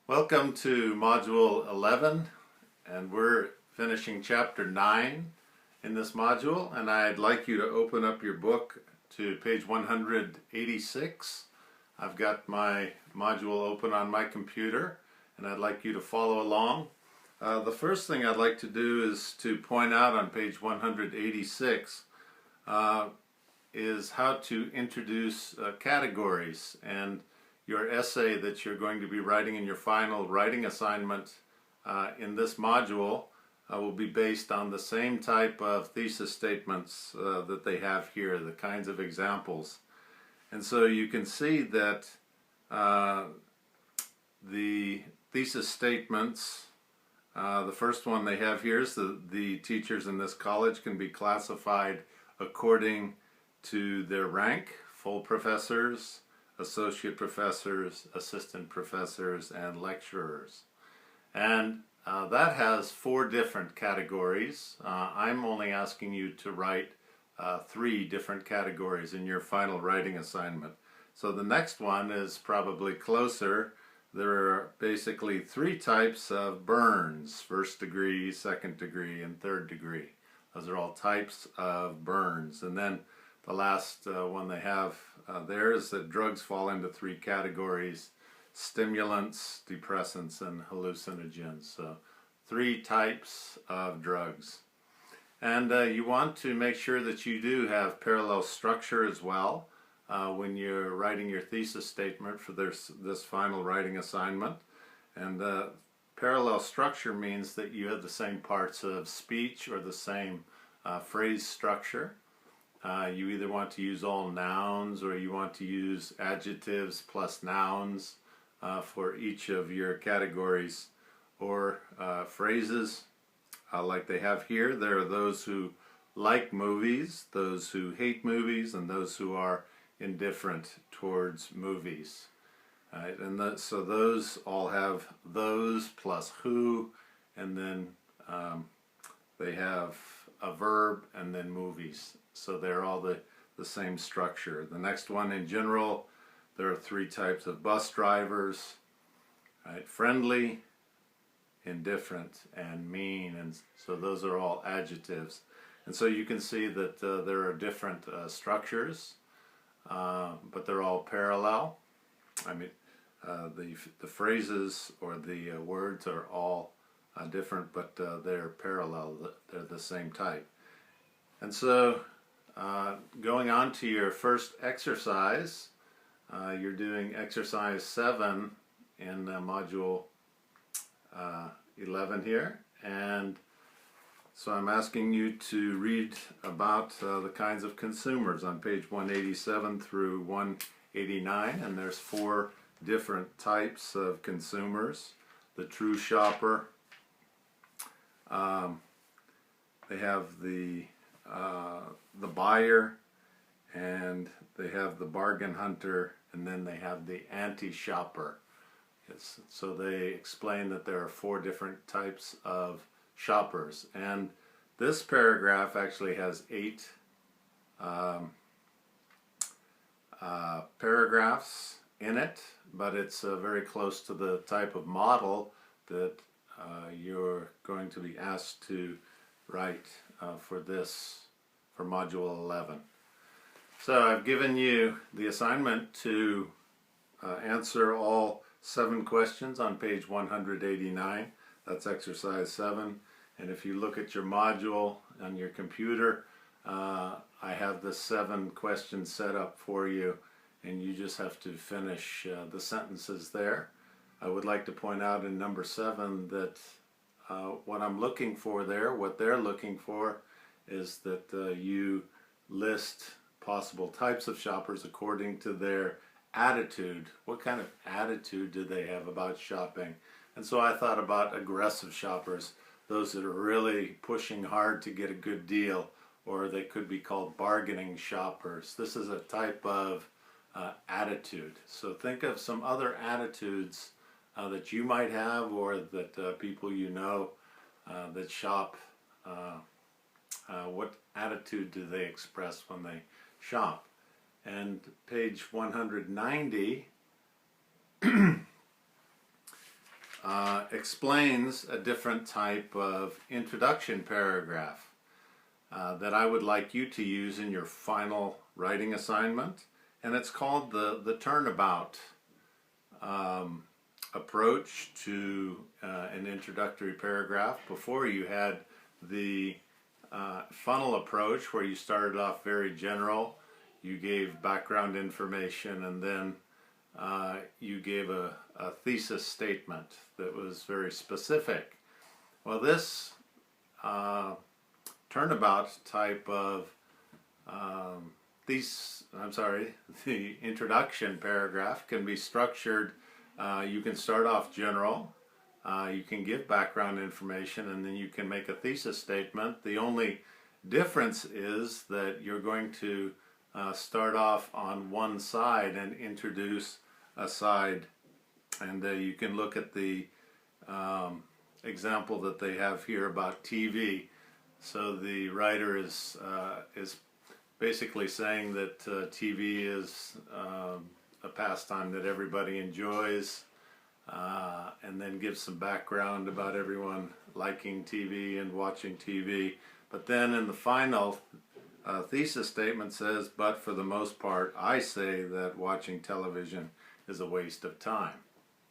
Welcome to Module 11, and we're finishing Chapter 9 in this module, and I'd like you to open up your book to page 186. I've got my module open on my computer, and I'd like you to follow along. The first thing I'd like to do is to point out on page 186 is how to introduce categories, and your essay that you're going to be writing in your final writing assignment in this module will be based on the same type of thesis statements that they have here, the kinds of examples. And so you can see that the thesis statements, the first one they have here is the teachers in this college can be classified according to their rank: full professors, associate professors, assistant professors, and lecturers. And that has 4 different categories. I'm only asking you to write 3 different categories in your final writing assignment. So the next one is probably closer. There are basically 3 types of burns: first degree, second degree, and third degree. Those are all types of burns. And then the last one they have there is that drugs fall into 3 categories: stimulants, depressants, and hallucinogens. So 3 types of drugs. And you want to make sure that you do have parallel structure as well when you're writing your thesis statement for this final writing assignment. And parallel structure means that you have the same parts of speech or the same phrase structure. You either want to use all nouns or you want to use adjectives plus nouns for each of your categories, or phrases like they have here. There are those who like movies, those who hate movies, and those who are indifferent towards movies. And so those all have those plus who, and then they have a verb and then movies. So they're all the same structure. The next one, in general, there are 3 types of bus drivers: right? Friendly, indifferent, and mean. And so those are all adjectives. And so you can see that there are different structures, but they're all parallel. I mean, the phrases or the words are all different, but they're parallel. They're the same type. And so going on to your first exercise, you're doing exercise 7 in module 11 here, and so I'm asking you to read about the kinds of consumers on page 187 through 189, and there's 4 different types of consumers. The true shopper, they have the buyer, and they have the bargain hunter, and then they have the anti-shopper. Yes, so they explain that there are 4 different types of shoppers, and this paragraph actually has 8 paragraphs in it, but it's very close to the type of model that you're going to be asked to write for module 11. So I've given you the assignment to answer all 7 questions on page 189. That's exercise 7. And if you look at your module on your computer, I have the 7 questions set up for you, and you just have to finish the sentences there. I would like to point out in number 7 that what I'm looking for there, what they're looking for, is that you list possible types of shoppers according to their attitude. What kind of attitude do they have about shopping? And so I thought about aggressive shoppers, those that are really pushing hard to get a good deal, or they could be called bargaining shoppers. This is a type of attitude. So think of some other attitudes that you might have, or that people you know that shop, what attitude do they express when they shop? And page 190 explains a different type of introduction paragraph that I would like you to use in your final writing assignment, and it's called the turnabout approach to an introductory paragraph. Before, you had the funnel approach, where you started off very general, you gave background information, and then you gave a thesis statement that was very specific. Well, this turnabout type of the introduction paragraph can be structured. You can start off general, you can give background information, and then you can make a thesis statement. The only difference is that you're going to start off on one side and introduce a side, and you can look at the example that they have here about TV. So the writer is basically saying that TV is a pastime that everybody enjoys, and then gives some background about everyone liking TV and watching TV. But then in the final thesis statement says, but for the most part, I say that watching television is a waste of time.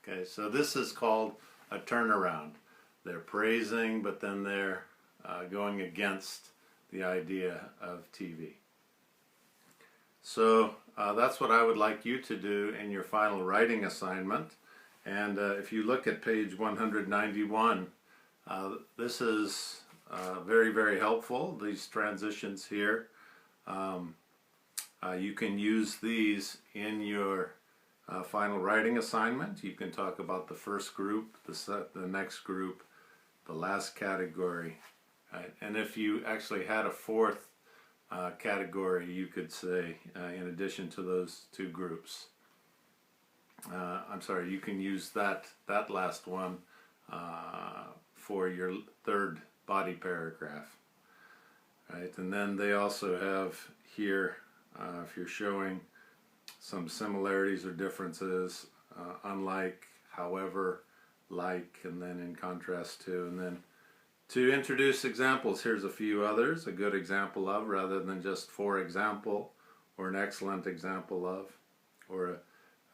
Okay, so this is called a turnaround. They're praising, but then they're going against the idea of TV. So that's what I would like you to do in your final writing assignment. And if you look at page 191, this is very, very helpful, these transitions here. You can use these in your final writing assignment. You can talk about the first group, the next group, the last category. Right? And if you actually had a fourth category, you could say, in addition to those two groups, you can use that last one for your third body paragraph. Right? And then they also have here, if you're showing some similarities or differences, unlike, however, like, and then in contrast to, and then to introduce examples. Here's a few others, a good example of, rather than just for example, or an excellent example of, or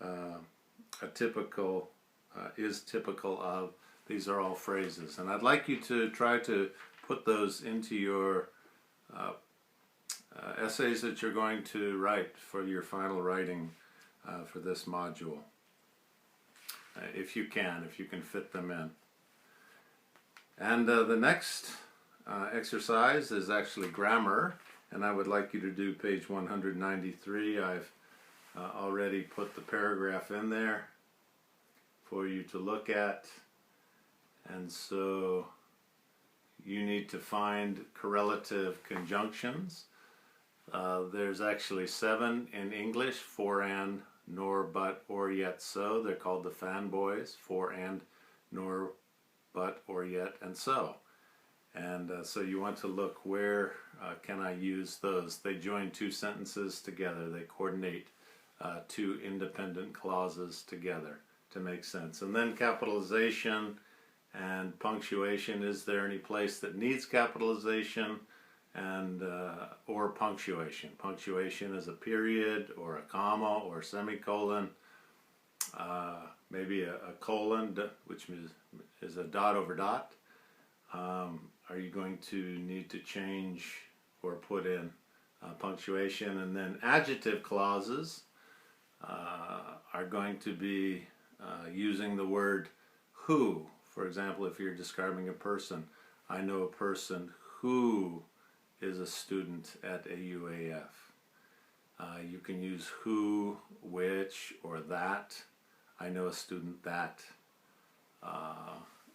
a typical, is typical of. These are all phrases, and I'd like you to try to put those into your essays that you're going to write for your final writing for this module, if you can fit them in. And the next exercise is actually grammar, and I would like you to do page 193. I've already put the paragraph in there for you to look at, and so you need to find correlative conjunctions. There's actually 7 in English: for and, nor, but, or, yet, so. They're called the fanboys: for and, nor, but, or, yet, and so. And so you want to look, where can I use those? They join 2 sentences together. They coordinate 2 independent clauses together to make sense. And then capitalization and punctuation. Is there any place that needs capitalization and or punctuation? Punctuation is a period or a comma or a semicolon, maybe a colon, which is a dot over dot. Are you going to need to change or put in punctuation? And then adjective clauses are going to be using the word who. For example, if you're describing a person, I know a person who is a student at AUAF. You can use who, which, or that. I know a student that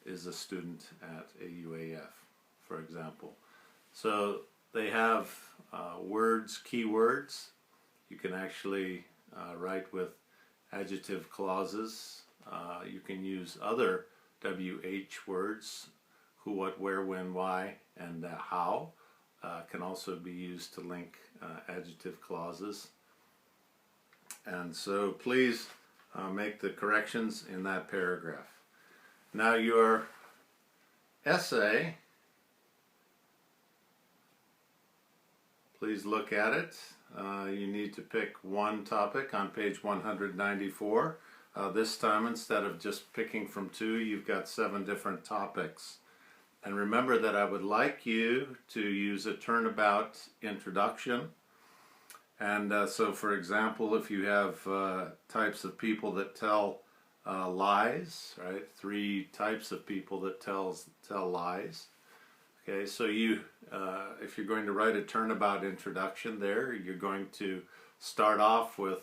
is a student at AUAF, for example. So they have words, keywords. You can actually write with adjective clauses. You can use other WH words: who, what, where, when, why, and how. Can also be used to link adjective clauses. And so please make the corrections in that paragraph. Now your essay, please look at it. You need to pick one topic on page 194. This time, instead of just picking from two, you've got 7 different topics. And remember that I would like you to use a turnabout introduction. And so, for example, if you have types of people that tell lies, right? 3 types of people that tell lies. Okay, so you, if you're going to write a turnabout introduction there, you're going to start off with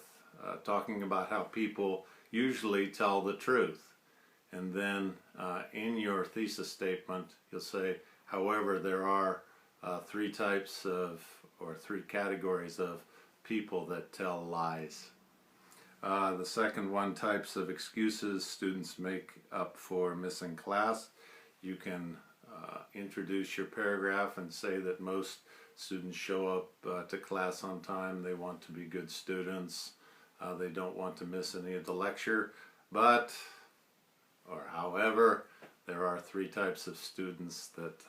talking about how people usually tell the truth. And then in your thesis statement, you'll say, however, there are 3 types of, or 3 categories of people that tell lies. The second one, types of excuses students make up for missing class. You can introduce your paragraph and say that most students show up to class on time. They want to be good students. They don't want to miss any of the lecture. But, or however, there are 3 types of students that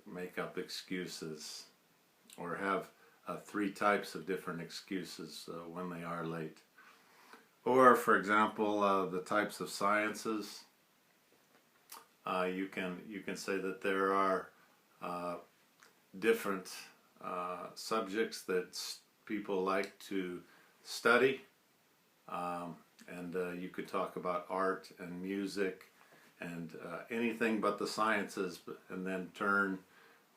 make up excuses, or have 3 types of different excuses when they are late. Or, for example, the types of sciences. You can say that there are different subjects that people like to study, and you could talk about art and music and anything but the sciences, and then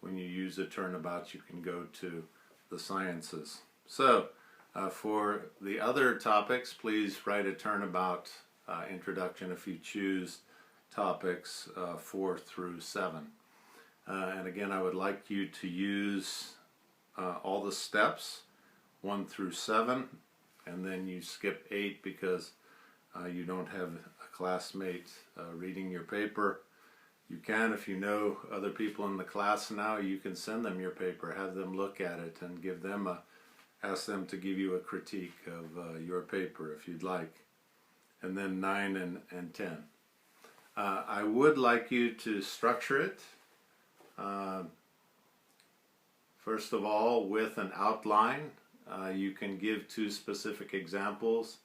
when you use a turnabout, you can go to the sciences. So for the other topics, please write a turnabout introduction if you choose topics 4 through 7. And again, I would like you to use all the steps 1 through 7, and then you skip 8 because you don't have a classmate reading your paper. You can, if you know other people in the class now, you can send them your paper, have them look at it, and ask them to give you a critique of your paper if you'd like. And then 9 and 10. I would like you to structure it, first of all, with an outline. You can give 2 specific examples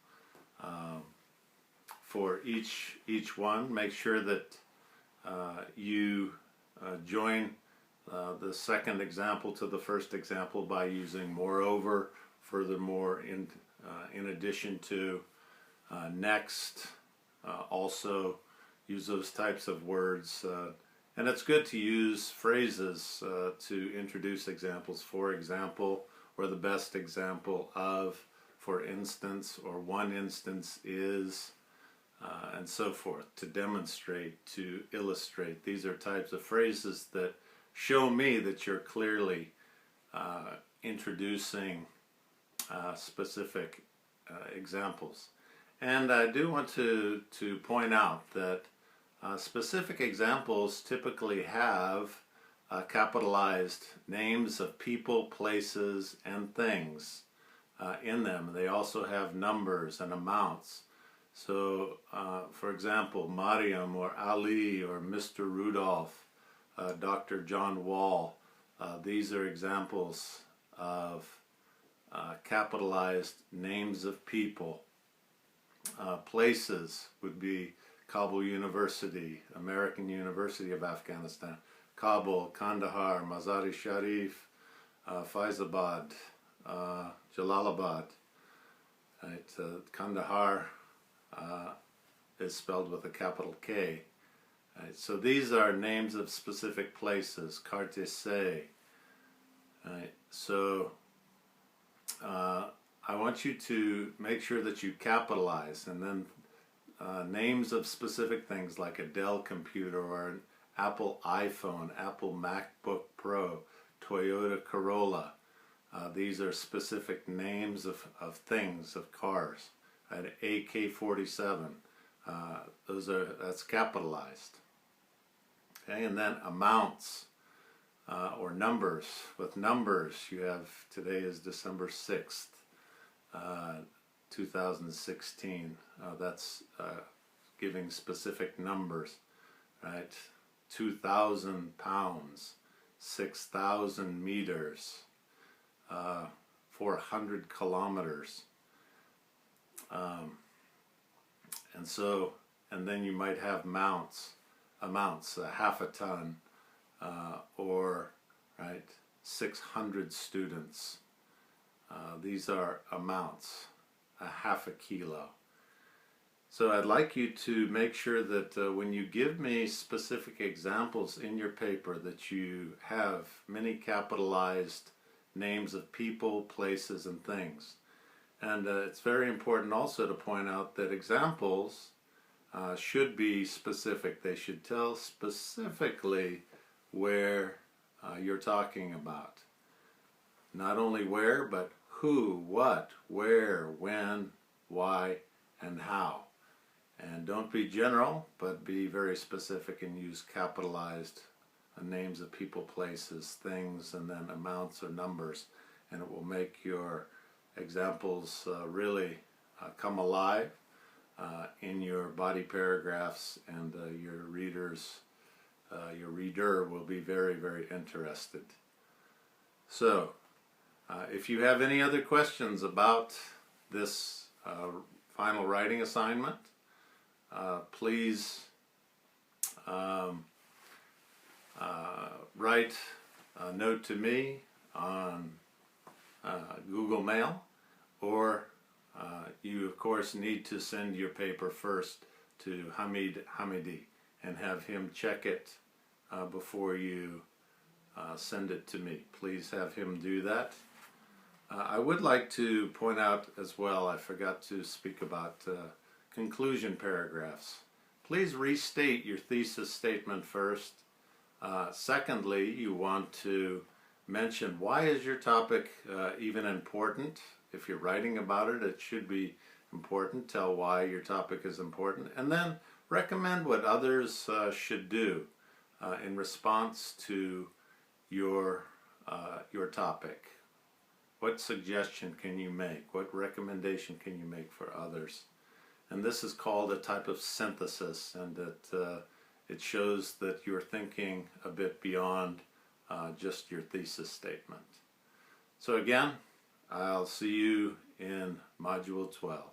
for each one. Make sure that you join the second example to the first example by using moreover, furthermore, in addition to, next, also. Use those types of words, and it's good to use phrases to introduce examples. For example, or the best example of, for instance, or one instance is, and so forth, to demonstrate, to illustrate. These are types of phrases that show me that you're clearly introducing specific examples. And I do want to point out that specific examples typically have capitalized names of people, places, and things in them. They also have numbers and amounts. So, for example, Mariam or Ali or Mr. Rudolph, Dr. John Wall, these are examples of capitalized names of people. Places would be Kabul University, American University of Afghanistan, Kabul, Kandahar, Mazar-e Sharif, Faizabad, Jalalabad. Right, Kandahar is spelled with a capital K. Right, so these are names of specific places, Kartese. Right, so I want you to make sure that you capitalize, and then names of specific things like a Dell computer or an Apple iPhone, Apple MacBook Pro, Toyota Corolla. These are specific names of things, of cars. An AK-47, that's capitalized. Okay, and then amounts or numbers. With numbers, you have, today is December 6th, 2016. That's giving specific numbers, right? 2,000 pounds, 6,000 meters, 400 kilometers. And then you might have amounts, half a ton, or, right, 600 students. These are amounts, a half a kilo. So I'd like you to make sure that when you give me specific examples in your paper that you have many capitalized names of people, places, and things. And it's very important also to point out that examples should be specific. They should tell specifically where you're talking about. Not only where, but who, what, where, when, why, and how. And don't be general, but be very specific and use capitalized names of people, places, things, and then amounts or numbers. And it will make your examples really come alive in your body paragraphs, and your reader will be very, very interested. So, if you have any other questions about this final writing assignment, please write a note to me on Google Mail, or you of course need to send your paper first to Hamid Hamidi and have him check it before you send it to me. Please have him do that. I would like to point out as well, I forgot to speak about conclusion paragraphs. Please restate your thesis statement first. Secondly, you want to mention why is your topic even important. If you're writing about it, it should be important. Tell why your topic is important, and then recommend what others should do in response to your topic. What suggestion can you make? What recommendation can you make for others? And this is called a type of synthesis, and it shows that you're thinking a bit beyond just your thesis statement. So again, I'll see you in Module 12.